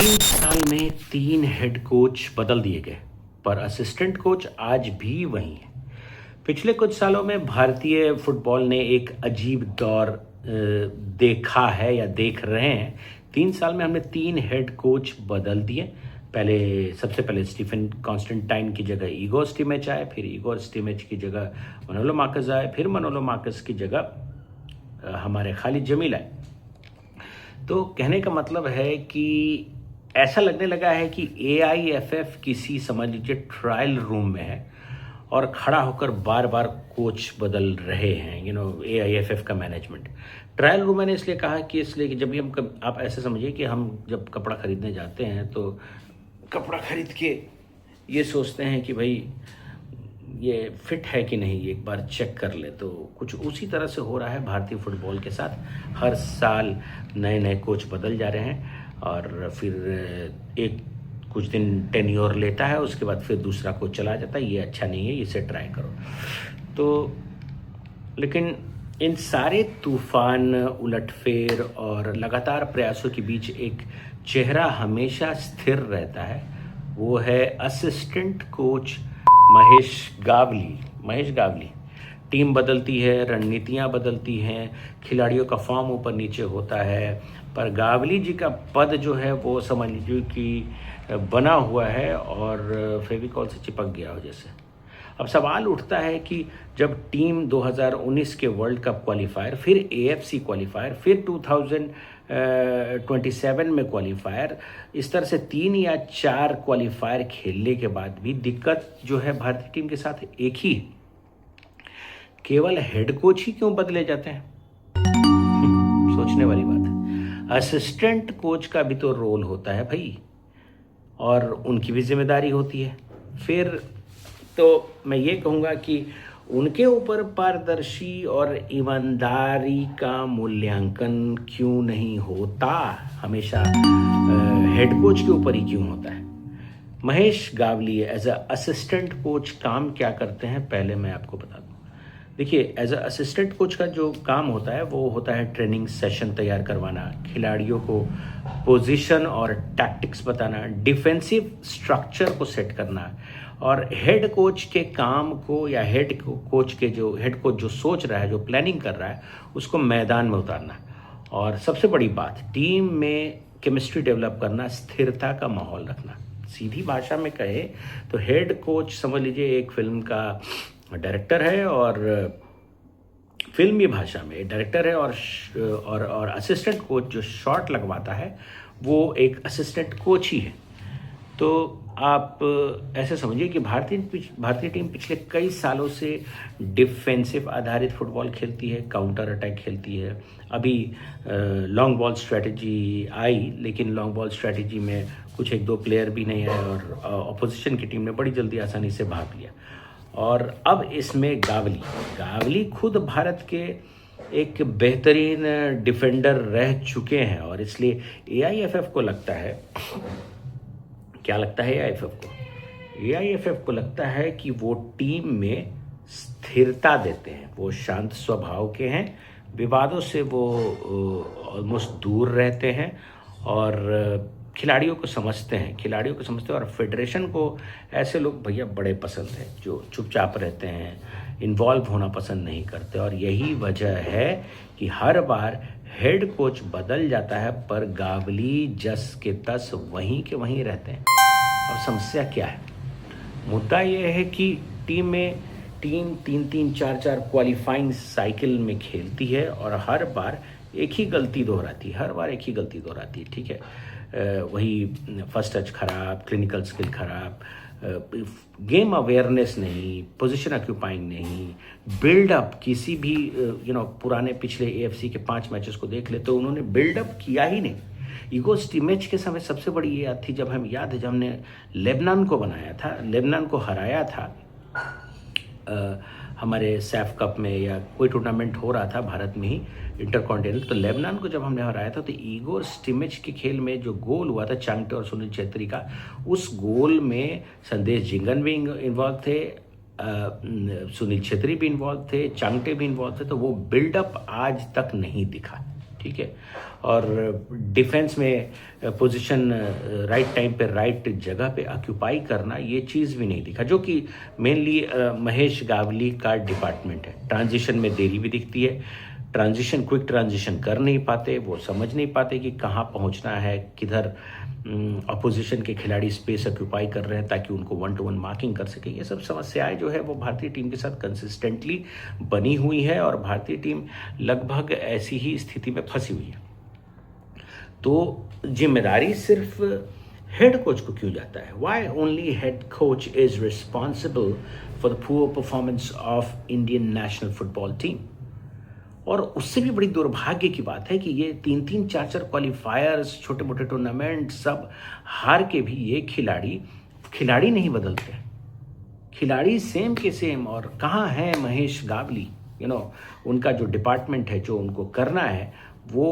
3 साल में 3 head coach बदल दिए गए, पर असिस्टेंट कोच आज भी वही है। पिछले कुछ सालों में भारतीय फुटबॉल ने एक अजीब दौर देखा है या देख रहे हैं। 3 साल में हमने 3 हेड कोच बदल दिए। सबसे पहले स्टीफन कॉन्स्टेंटाइन की जगह इगोर स्टिमेच आए, फिर इगोर स्टिमेच की जगह मनोलो मार्कस आए, फिर मनोलो मार्कस की जगह हमारे खालिद जमील आए। तो कहने का मतलब है कि ऐसा लगने लगा है कि AIFF किसी समझ लीजिए ट्रायल रूम में है और खड़ा होकर बार बार कोच बदल रहे हैं। AIFF का मैनेजमेंट ट्रायल रूम मैंने इसलिए कहा कि जब भी आप ऐसे समझिए कि हम जब कपड़ा खरीदने जाते हैं तो कपड़ा खरीद के ये सोचते हैं कि भाई ये फिट है कि नहीं, एक बार चेक कर ले। तो कुछ उसी तरह से हो रहा है भारतीय फुटबॉल के साथ। हर साल नए नए कोच बदल जा रहे हैं और फिर एक कुछ दिन टेन्योर लेता है, उसके बाद फिर दूसरा कोच चला जाता है। ये अच्छा नहीं है, इसे ट्राई करो। तो लेकिन इन सारे तूफान, उलटफेर और लगातार प्रयासों के बीच एक चेहरा हमेशा स्थिर रहता है। वो है assistant coach Mahesh Gawali. Team बदलती है, रणनीतियाँ बदलती हैं, खिलाड़ियों का फॉर्म ऊपर नीचे होता है, पर गावली जी का पद जो है वो समझ लीजिए कि बना हुआ है और फेविकॉल से चिपक गया हो जैसे। अब सवाल उठता है कि जब टीम 2019 के वर्ल्ड कप क्वालिफायर, फिर AFC क्वालिफायर, फिर 2027 में क्वालिफायर, इस तरह से 3 या 4 क्वालिफायर खेलने के बाद भी दिक्कत जो है भारतीय टीम के साथ एक ही है। केवल हेड कोच ही क्यों बदले जाते हैं? सोचने वाली बात है। असिस्टेंट कोच का भी तो रोल होता है भाई, और उनकी भी जिम्मेदारी होती है। फिर तो मैं ये कहूँगा कि उनके ऊपर पारदर्शी और ईमानदारी का मूल्यांकन क्यों नहीं होता? हमेशा हेड कोच के ऊपर ही क्यों होता है? Mahesh Gawli as a assistant coach काम क्या करते हैं, पहले मैं आपको बता दूं। देखिए, एज अ असिस्टेंट कोच का जो काम होता है वो होता है ट्रेनिंग सेशन तैयार करवाना, खिलाड़ियों को पोजीशन और टैक्टिक्स बताना, डिफेंसिव स्ट्रक्चर को सेट करना, और हेड कोच के काम को या हेड कोच जो सोच रहा है, जो प्लानिंग कर रहा है, उसको मैदान में उतारना। और सबसे बड़ी बात, टीम में केमिस्ट्री डेवलप करना, स्थिरता का माहौल रखना। सीधी भाषा में कहे तो हेड कोच समझ लीजिए एक फिल्म का डायरेक्टर है, और फिल्मी भाषा में डायरेक्टर है, और असिस्टेंट कोच जो शॉट लगवाता है वो एक असिस्टेंट कोच ही है। तो आप ऐसे समझिए कि भारतीय टीम पिछले कई सालों से डिफेंसिव आधारित फुटबॉल खेलती है, काउंटर अटैक खेलती है। अभी लॉन्ग बॉल स्ट्रेटजी आई, लेकिन लॉन्ग बॉल स्ट्रेटजी में कुछ 1-2 प्लेयर भी नहीं आए और ऑपोजिशन की टीम ने बड़ी जल्दी आसानी से भाग लिया। और अब इसमें गावली खुद भारत के एक बेहतरीन डिफेंडर रह चुके हैं, और इसलिए AIFF को लगता है, क्या लगता है AIFF को लगता है कि वो टीम में स्थिरता देते हैं। वो शांत स्वभाव के हैं, विवादों से वो ऑलमोस्ट दूर रहते हैं, और खिलाड़ियों को समझते हैं, और फेडरेशन को ऐसे लोग भैया बड़े पसंद हैं जो चुपचाप रहते हैं, इन्वॉल्व होना पसंद नहीं करते। और यही वजह है कि हर बार हेड कोच बदल जाता है, पर गावली जस के तस वहीं के वहीं रहते हैं। और समस्या क्या है? मुद्दा यह है कि टीम 3-3, 4-4 क्वालिफाइंग साइकिल में खेलती है और हर बार एक ही गलती दोहराती है। ठीक है, वही फर्स्ट टच खराब, क्लिनिकल स्किल खराब, गेम अवेयरनेस नहीं, पोजीशन ऑक्यूपाइंग नहीं, बिल्डअप किसी भी पुराने पिछले AFC के 5 मैचेस को देख ले तो उन्होंने बिल्डअप किया ही नहीं। इगोर स्टिमेच के समय सबसे बड़ी ये याद थी, जब हमने लेबनान को हराया था हमारे सैफ कप में, या कोई टूर्नामेंट हो रहा था भारत में ही, इंटरकॉन्टिनेंटल, तो लेबनान को जब हमने हराया था तो इगोर स्टिमेच के खेल में जो गोल हुआ था चांगटे और सुनील छेत्री का, उस गोल में संदेश जिंगन भी इन्वॉल्व थे, सुनील छेत्री भी इन्वॉल्व थे, चांगटे भी इन्वॉल्व थे। तो वो बिल्डअप आज तक नहीं दिखा। ठीक है। और डिफेंस में पोजीशन राइट टाइम पे राइट जगह पे ऑक्यूपाई करना, ये चीज़ भी नहीं दिखा, जो कि मेनली महेश गावली का डिपार्टमेंट है। ट्रांजिशन में देरी भी दिखती है, क्विक ट्रांजिशन कर नहीं पाते, वो समझ नहीं पाते कि कहाँ पहुँचना है, किधर अपोजिशन के खिलाड़ी स्पेस ऑक्यूपाई कर रहे हैं ताकि उनको 1-to-1 मार्किंग कर सके। ये सब समस्याएं जो है वो भारतीय टीम के साथ कंसिस्टेंटली बनी हुई है और भारतीय टीम लगभग ऐसी ही स्थिति में फंसी हुई है। तो जिम्मेदारी सिर्फ हेड कोच को क्यों जाता है? Why only head coach is responsible for the poor performance of Indian national football team? और उससे भी बड़ी दुर्भाग्य की बात है कि ये 3-3, 4-4 क्वालिफायर्स, छोटे मोटे टूर्नामेंट सब हार के भी ये खिलाड़ी नहीं बदलते, खिलाड़ी सेम के सेम। और कहाँ है महेश गावली? उनका जो डिपार्टमेंट है, जो उनको करना है, वो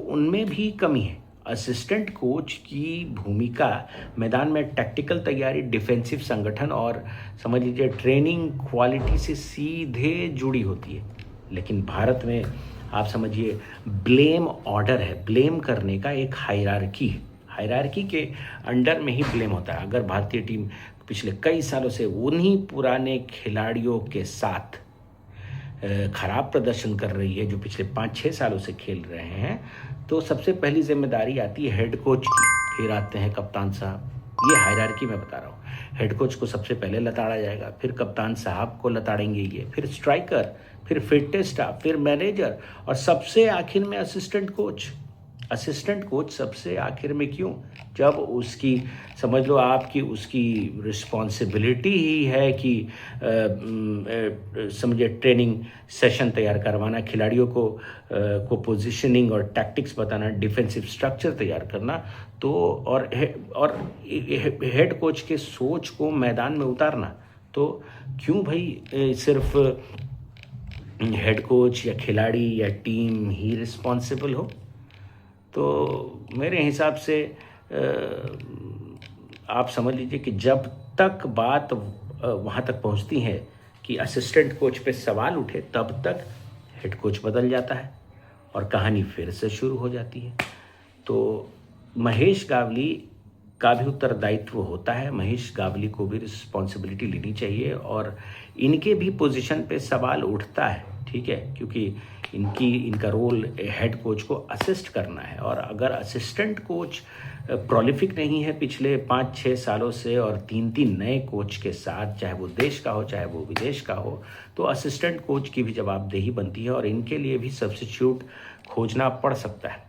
उनमें भी कमी है। असिस्टेंट कोच की भूमिका मैदान में टैक्टिकल तैयारी, डिफेंसिव संगठन और समझ लीजिए ट्रेनिंग क्वालिटी से सीधे जुड़ी होती है। लेकिन भारत में आप समझिए ब्लेम ऑर्डर है, ब्लेम करने का एक हायरार्की है, हायरार्की के अंडर में ही ब्लेम होता है। अगर भारतीय टीम पिछले कई सालों से उन्हीं पुराने खिलाड़ियों के साथ खराब प्रदर्शन कर रही है जो पिछले 5-6 सालों से खेल रहे हैं, तो सबसे पहली जिम्मेदारी आती है हेड कोच की, फिर आते हैं कप्तान साहब। ये हायरार्की मैं बता रहा हूँ। हेड कोच को सबसे पहले लताड़ा जाएगा, फिर कप्तान साहब को लताड़ेंगे ये, फिर स्ट्राइकर, फिर फिटनेस स्टाफ, फिर मैनेजर और सबसे आखिर में असिस्टेंट कोच। असिस्टेंट कोच सबसे आखिर में क्यों? जब उसकी समझ लो आपकी उसकी रिस्पॉन्सिबिलिटी ही है कि समझिए ट्रेनिंग सेशन तैयार करवाना, खिलाड़ियों को पोजीशनिंग और टैक्टिक्स बताना, डिफेंसिव स्ट्रक्चर तैयार करना, तो और हेड कोच के सोच को मैदान में उतारना। तो क्यों भाई सिर्फ हेड कोच या खिलाड़ी या टीम ही रिस्पॉन्सिबल हो? तो मेरे हिसाब से आप समझ लीजिए कि जब तक बात वहाँ तक पहुँचती है कि असिस्टेंट कोच पे सवाल उठे, तब तक हेड कोच बदल जाता है और कहानी फिर से शुरू हो जाती है। तो महेश गावली का भी उत्तरदायित्व होता है, महेश गावली को भी रिस्पॉन्सिबिलिटी लेनी चाहिए और इनके भी पोजीशन पे सवाल उठता है, ठीक है, क्योंकि इनका रोल हेड कोच को असिस्ट करना है। और अगर असिस्टेंट कोच प्रोलिफिक नहीं है पिछले 5-6 सालों से और 3-3 नए कोच के साथ, चाहे वो देश का हो चाहे वो विदेश का हो, तो असिस्टेंट कोच की भी जवाबदेही बनती है और इनके लिए भी सब्स्टिट्यूट खोजना पड़ सकता है।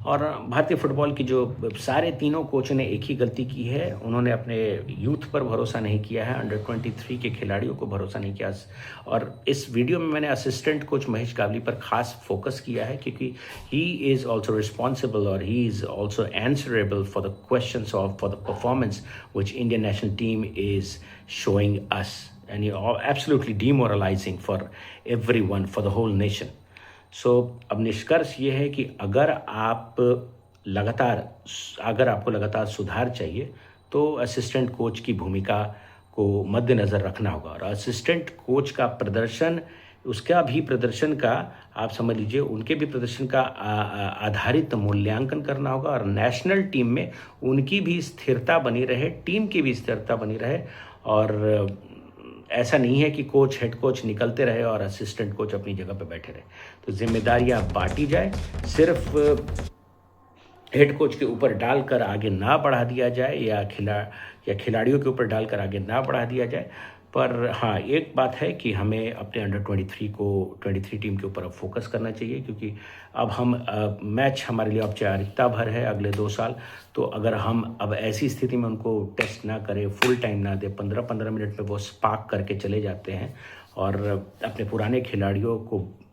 और भारतीय फुटबॉल की जो सारे तीनों कोचों ने एक ही गलती की है, उन्होंने अपने यूथ पर भरोसा नहीं किया है, अंडर 23 के खिलाड़ियों को भरोसा नहीं किया। और इस वीडियो में मैंने असिस्टेंट कोच महेश गावली पर खास फोकस किया है क्योंकि ही इज़ ऑल्सो रिस्पॉन्सिबल और he is also answerable for the questions of for the performance which Indian national team is showing us and absolutely demoralising for everyone, for the whole nation. So अब निष्कर्ष ये है कि अगर आपको लगातार सुधार चाहिए तो असिस्टेंट कोच की भूमिका को मद्देनज़र रखना होगा और असिस्टेंट कोच का प्रदर्शन, उसका भी प्रदर्शन का आप समझ लीजिए उनके भी प्रदर्शन का आधारित मूल्यांकन करना होगा और नेशनल टीम में उनकी भी स्थिरता बनी रहे, टीम की भी स्थिरता बनी रहे। और ऐसा नहीं है कि हेड कोच निकलते रहे और असिस्टेंट कोच अपनी जगह पर बैठे रहे। तो जिम्मेदारियां बांटी जाए, सिर्फ हेड कोच के ऊपर डालकर आगे ना बढ़ा दिया जाए या खिलाड़ियों के ऊपर डालकर आगे ना बढ़ा दिया जाए। पर हाँ, एक बात है कि हमें अपने अंडर 23 टीम के ऊपर अब फोकस करना चाहिए क्योंकि अब हम मैच हमारे लिए औपचारिकता भर है अगले 2 साल। तो अगर हम अब ऐसी स्थिति में उनको टेस्ट ना करें, फुल टाइम ना दे, 15-15 मिनट में वो स्पार्क करके चले जाते हैं और अपने पुराने खिलाड़ियों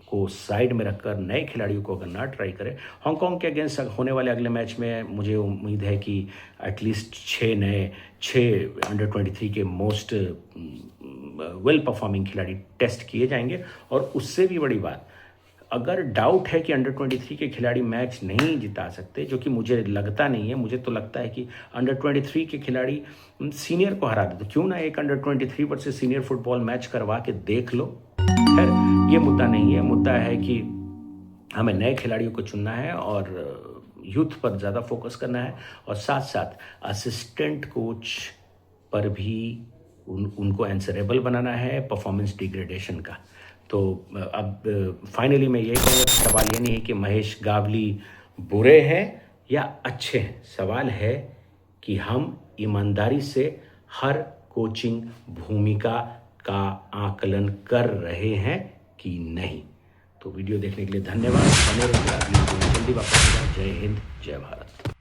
को साइड में रखकर नए खिलाड़ियों को अगर ना ट्राई करें, हांगकांग के अगेंस्ट होने वाले अगले मैच में मुझे उम्मीद है कि एटलीस्ट 6 अंडर 23 के मोस्ट वेल परफॉर्मिंग खिलाड़ी टेस्ट किए जाएंगे। और उससे भी बड़ी बात, अगर डाउट है कि अंडर 23 के खिलाड़ी मैच नहीं जिता सकते, जो कि मुझे लगता नहीं है, मुझे तो लगता है कि अंडर 23 के खिलाड़ी सीनियर को हरा दे, तो क्यों ना एक under 23 versus senior football match करवा के देख लो। खैर ये मुद्दा नहीं है, मुद्दा है कि हमें नए खिलाड़ियों को चुनना है और यूथ पर ज़्यादा फोकस करना है, और साथ साथ असिस्टेंट कोच पर भी उनको आंसरेबल बनाना है परफॉर्मेंस डिग्रेडेशन का। तो अब फाइनली मैं यही कहूँगा कि सवाल ये नहीं है कि महेश गावली बुरे हैं या अच्छे हैं, सवाल है कि हम ईमानदारी से हर कोचिंग भूमिका का आकलन कर रहे हैं कि नहीं। तो वीडियो देखने के लिए धन्यवाद। बने रहिए, अगली वीडियो में जल्दी वापस आएगा। जय हिंद, जय भारत।